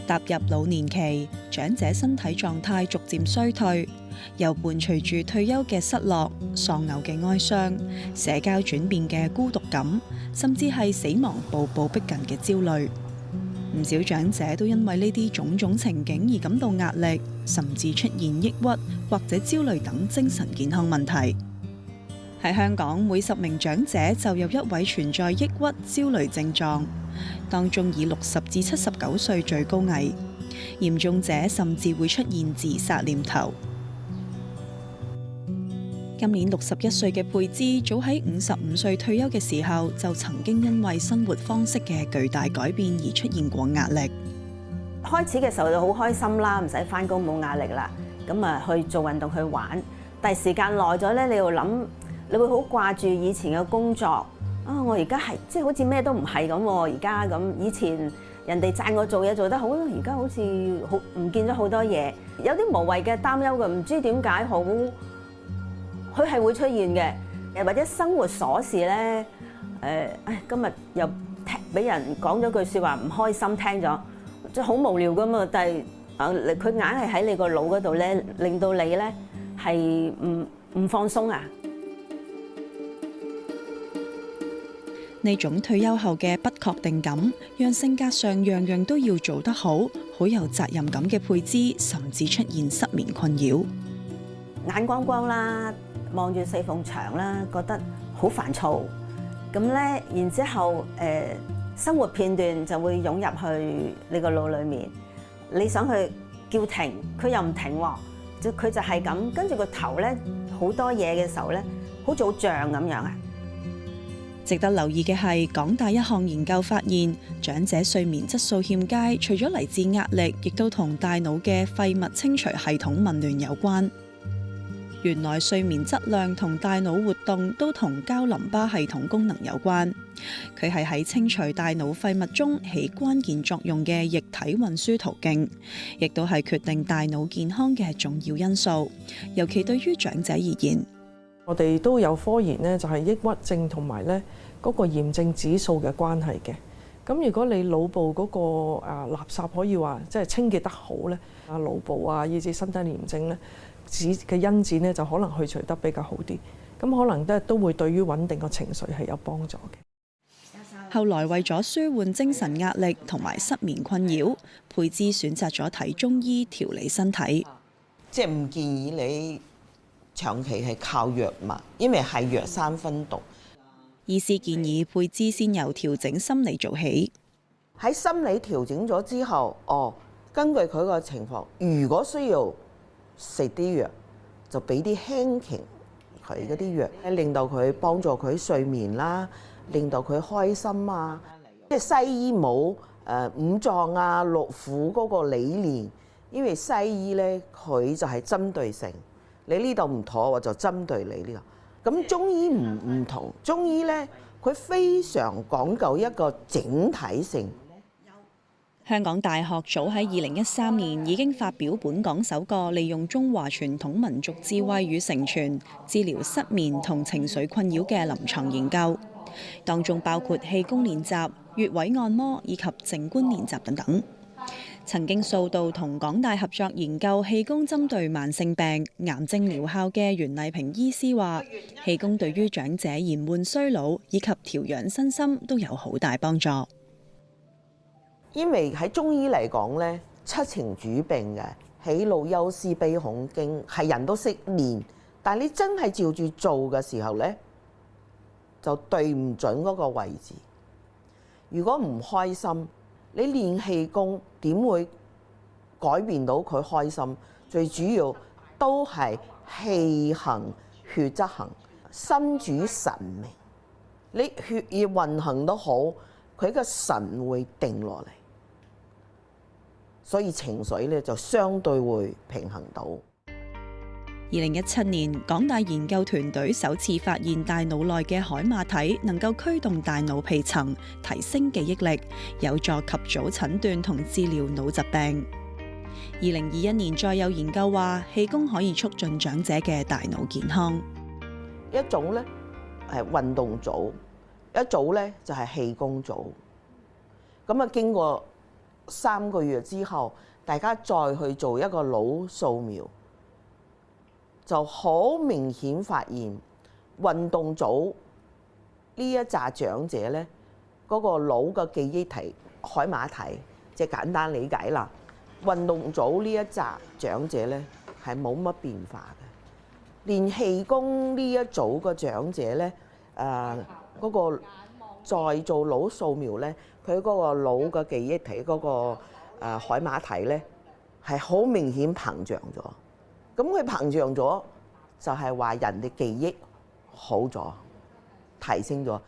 踏入老年期，長者身體狀態逐漸衰退，又伴隨住退休嘅失落、喪偶嘅哀傷、社交轉變嘅孤獨感，甚至係死亡步步逼近嘅焦慮。唔少長者都因為呢啲種種情景而感到壓力，甚至出現抑鬱或者焦慮等精神健康問題。喺香港，每10名長者就有1位存在抑鬱、焦慮症狀，當中以60至79歲最高危，嚴重者甚至會出現自殺念頭。今年61歲嘅佩芝，早喺55歲退休嘅時候，就曾經因為生活方式嘅巨大改變而出現過壓力。開始嘅時候就好開心啦，唔使返工冇壓力啦，咁啊去做運動去玩。但係時間耐咗咧，你又諗，你會好掛住以前嘅工作啊！我而家係即係好似咩都唔係咁喎，而家咁以前人哋讚我做嘢做得好，而家好似好唔見咗好多嘢，有啲無謂嘅擔憂嘅，唔知點解好。佢係會出現嘅，又或者生活瑣事咧，今日又俾人講咗句説話唔開心，聽咗即係好無聊噶嘛。但係佢硬係喺你個腦嗰度咧，令到你咧係唔放鬆啊。呢種退休後嘅不確定感，讓性格上樣樣都要做得好，好有責任感嘅佩芝，甚至出現失眠困擾，眼光光啦。望住4埲牆啦，覺得好煩躁。咁咧，然之後生活片段就會湧入去你個腦裡面。你想去叫停，佢又唔停喎，佢就係咁。跟住個頭咧好多嘢嘅時候咧，好似好脹咁樣啊！值得留意嘅係，港大一項研究發現，長者睡眠質素欠佳，除咗嚟自壓力，亦都同大腦嘅廢物清除系統紊亂有關。原來睡眠質量同大腦活動都同膠淋巴系統功能有關，佢係喺清除大腦廢物中起關鍵作用嘅液體運輸途徑，亦都係決定大腦健康嘅重要因素，尤其對於長者而言。我哋都有科研呢，就係抑鬱症同埋咧嗰個炎症指數嘅關係嘅。咁如果你腦部嗰個垃圾可以話即係清潔得好咧，腦部以至身體炎症咧，嘅因子咧就可能去除得比較好啲，咁可能都會對於穩定個情緒係有幫助嘅。後來為咗舒緩精神壓力同埋失眠困擾，佩芝選擇咗睇中醫調理身體。即係唔建議你長期係靠藥物，因為係藥三分毒。醫師建議佩芝先由調整心理做起。喺心理調整咗之後，根據佢個情況，如果需要食啲藥，就俾啲輕型佢嗰啲藥，令到佢幫助佢睡眠啦，令到佢開心啊。即係西醫冇五臟六腑嗰個理念，因為西醫咧佢就係針對性，你呢度唔妥我就針對你呢度。咁中醫唔同，中醫咧佢非常講究一個整體性。香港大學早喺2013年已經發表本港首個利用中華傳統民族智慧與承傳治療失眠同情緒困擾嘅臨床研究，當中包括氣功練習、穴位按摩以及靜觀練習等等。曾經數度同港大合作研究氣功針對慢性病、癌症療效嘅袁麗萍醫師話，氣功對於長者延緩衰老以及調養身心都有好大幫助。因為喺中醫嚟講咧，7情主病嘅喜怒憂思悲恐驚係人都識練，但係你真係照住做嘅時候咧，就對唔準嗰個位置。如果唔開心，你練氣功點會改變到佢開心？最主要都係氣行血則行，心主神明。你血液運行得好，佢個神會定落嚟。所以情緒咧就相對會平衡到。2017年，港大研究團隊首次發現大腦內嘅海馬體能夠驅動大腦皮層，提升記憶力，有助及早診斷同治療腦疾病。2021年再有研究話，氣功可以促進長者嘅大腦健康。一種咧係運動組，一組咧就係氣功組。咁經過3個月之後，大家再去做一個腦掃描，就好明顯發現運動組呢一紮長者咧，嗰個腦嘅記憶體海馬體，即係簡單理解啦。運動組呢一紮長者咧係冇乜變化嘅，連氣功呢一組嘅長者咧，嗰個再做腦掃描咧，佢嗰個腦嘅記憶體嗰個海馬體咧係好明顯膨脹咗。咁佢膨脹咗，就係話人哋記憶好咗，提升咗。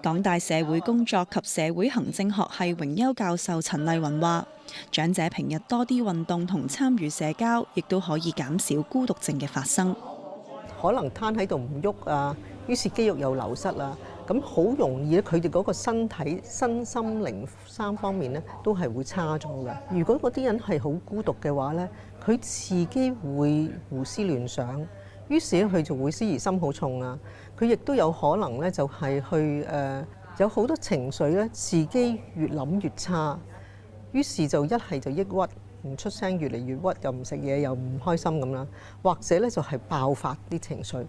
港大社會工作及社會行政學系榮休教授陳麗雲話：長者平日多啲運動同參與社交，亦都可以減少孤獨症嘅發生。可能攤喺度唔喐啊，於是肌肉又流失啦，咁好容易咧，佢哋嗰個身體、身心靈3方面咧都係會差咗嘅。如果嗰啲人係好孤獨嘅話咧，佢自己會胡思亂想，於是咧佢就會思疑心好重啊。佢亦都有可能咧就係去有好多情緒咧，自己越諗越差，於是就一係就抑鬱，唔出聲，越嚟越鬱，又唔食嘢，又唔開心咁啦，或者咧就係爆發啲情緒。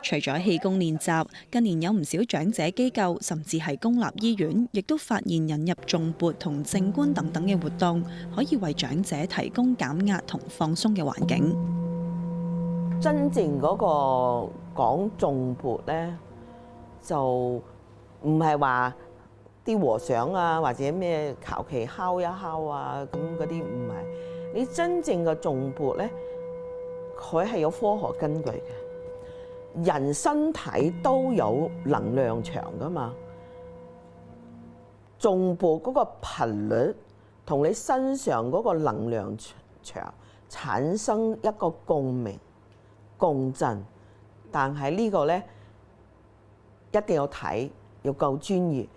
除咗氣功練習，近年有唔少長者機構甚至係公立醫院，亦都發現引入頌缽同靜觀等等嘅活動，可以為長者提供減壓同放鬆嘅環境。真正嗰個講頌缽咧，就唔係話啲和尚啊或者咩求其敲一敲啊，咁嗰啲唔係。你真正嘅頌缽咧，佢係有科學根據嘅。人身體都有能量場㗎嘛，頌缽嗰個頻率同你身上嗰個能量場產生一個共鳴共振，但係呢個咧一定要睇，要夠專業。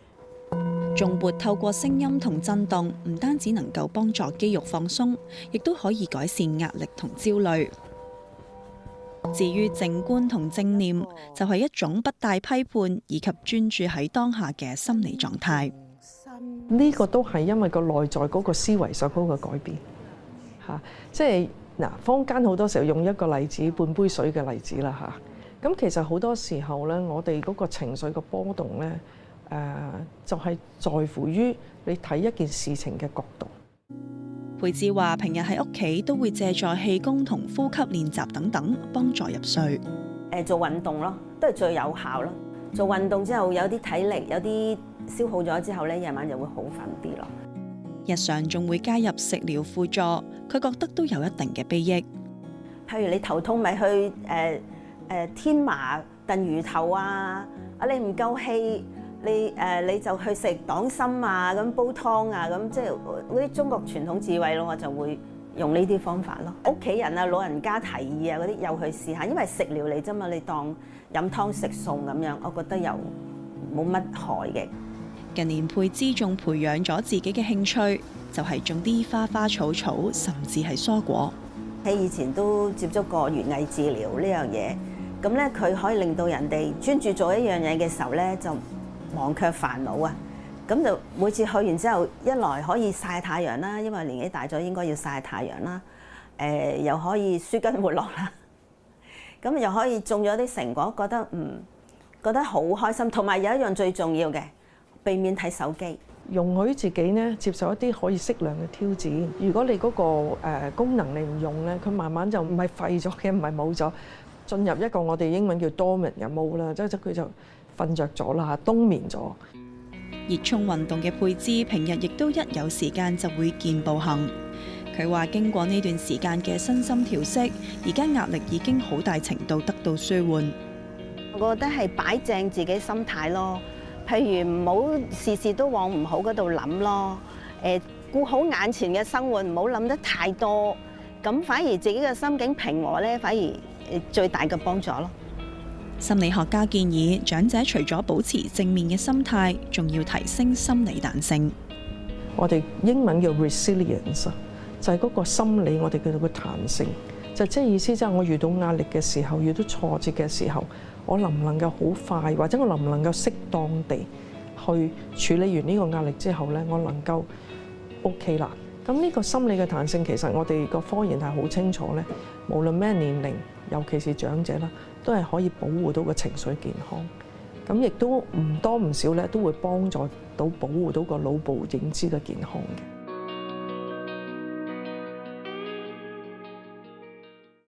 頌缽透過聲音同震動，唔單止能夠幫助肌肉放鬆，亦都可以改善壓力同焦慮。至於靜觀同正念，就係一種不帶批判以及專注喺當下嘅心理狀態。呢個都係因為個內在嗰個思維上嗰個改變嚇，即係嗱，坊間好多時候用一個例子，半杯水嘅例子啦嚇。咁其實好多時候咧，我哋嗰個情緒嘅波動咧，就係在乎於你睇一件事情嘅角度。佩芝話：平日喺屋企都會借助氣功同呼吸練習等等幫助入睡。做運動咯，都係最有效咯。做運動之後有啲體力，有啲消耗咗之後咧，夜晚就會好瞓啲咯。日常仲會加入食療輔助，佢覺得都有一定嘅裨益。譬如你頭痛咪去天麻燉魚頭啊，你唔夠氣。你就去食黨參啊，咁煲湯啊，咁即係嗰啲中國傳統智慧咯，我就會用呢啲方法咯。屋企人啊、老人家提議啊嗰啲又去試下，因為食療嚟啫嘛，你當飲湯食餸咁樣，我覺得又冇乜害嘅。近年佩芝仲培養咗自己嘅興趣，就係種啲花花草草，甚至係蔬果。喺以前都接觸過園藝治療呢樣嘢，咁咧佢可以令到人哋專注做一樣嘢嘅時候咧就忘卻煩惱啊！咁就每次去完之後，一來可以曬太陽啦，因為年紀大咗應該要曬太陽啦。又可以舒筋活絡啦。咁又可以種咗啲成果，覺得好開心。同埋有一樣最重要嘅，避免睇手機，容許自己呢接受一啲可以適量嘅挑戰。如果你嗰個功能你唔用咧，佢慢慢就唔係廢咗嘅，唔係冇咗，進入一個我哋英文叫 dormant 嘅 mode啦，即係佢就瞓着咗啦，冬眠咗。熱衷運動嘅佩芝，平日亦都一有時間就會健步行。佢話經過呢段時間嘅身心調適，而家壓力已經好大程度得到舒緩。我覺得係擺正自己心態咯，譬如唔好事事都往唔好嗰度諗咯。顧好眼前嘅生活，唔好諗得太多，咁反而自己嘅心境平和咧，反而最大嘅幫助咯。心理學家建議長者除咗保持正面嘅心態，仲要提升心理彈性。我哋英文叫 resilience， 就係嗰個心理，我哋叫做個彈性。就即係意思即係我遇到壓力嘅時候，遇到挫折嘅時候，我能唔能夠好快，或者我能唔能夠適當地去處理完呢個壓力之後咧，我能夠 OK 啦。咁呢個心理嘅彈性，其實我哋個科研係好清楚咧，無論咩年齡，尤其是長者啦，都係可以保護到個情緒健康。咁亦都唔多唔少咧，都會幫助到保護到個腦部認知嘅健康嘅。